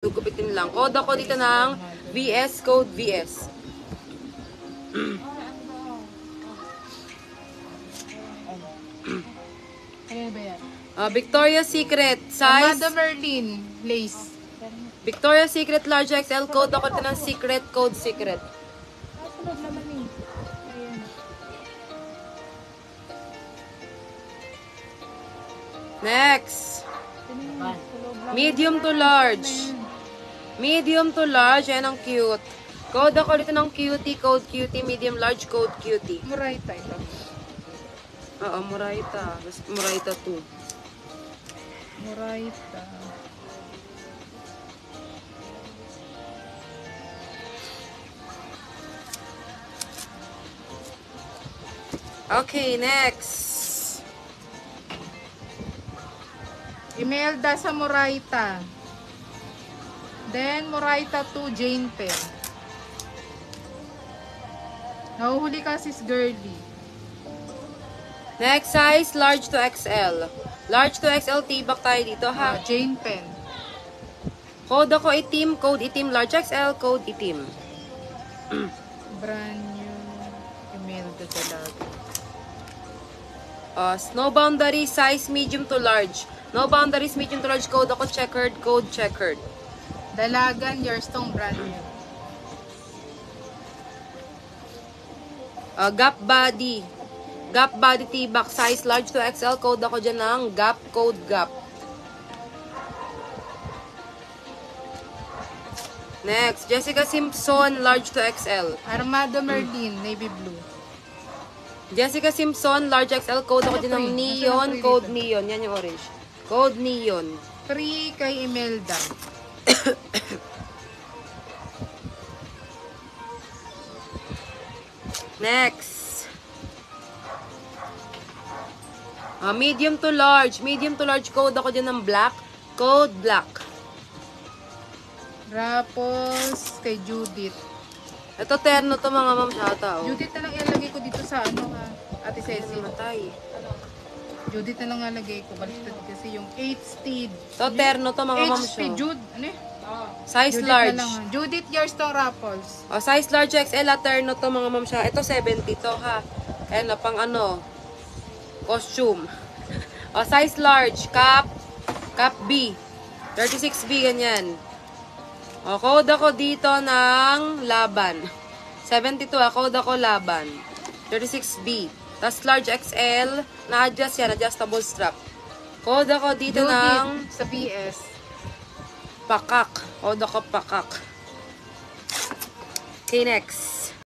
Gugupitin lang. Code ako dito ng VS, code VS. Ano ba yan? Victoria's Secret, size. Amanda Merlin, lace. Victoria's Secret, large XL, code ako dito ng secret, code secret. Sunod naman eh. Ayan. Next. Medium to large. Medium to large, yan ang cute. Code ako dito ng cutie, code cutie, medium large, code cutie. Murayta ito. Oo, Murayta. Murayta 2. Murayta. Okay, next. Imelda sa Murayta. Then, Murayta 2, Jane Pen. Nahuhuli ka sis girly. Next size, large to XL. Large to XL, tibak tayo dito ha. Jane Pen. Code ako itim, code itim, large XL, code itim. Brand new. Imelda talaga. No boundary, size medium to large. No boundaries, medium to large, code ako checkered, code checkered. Dalagan, Yourstone, brand new. Gap body. Gap body tibak, size large to XL, code ako dyan ng Gap, code Gap. Next, Jessica Simpson, large to XL. Armada Merlin, navy blue. Jessica Simpson, large XL, code ako dyan ng Neon, code Neon. Yan yung orange. Code Neon. Free kay Imelda. Next. Medium to large. Medium to large, code ako dyan ng black. Code black. Rapos kay Judith. Ito terno to mga ma'am shata. Oh. Judith na lang ilalagay ko dito sa ano ha. Ate Ceci. Matay. Judith na lang ilalagay ko. Baliktad kasi yung 8 speed. Ito terno to mga ma'am 8 speed. shata. Jude. Ano eh? Size Judith large. na lang ha. Judith Yourstone Raffles. Size large XL, terno to mga ma'am shata. Ito 70 to ha. Ayan na pang ano. Costume. Size large. Cap B. 36B ganyan. Code ako dito ng Laban. 72 code ako Laban. 36B. Tapos large XL, na-adjust yan, adjustable strap. Code ako dito Judith ng sa BS. Pakak. Code ako Pakak. Okay, next.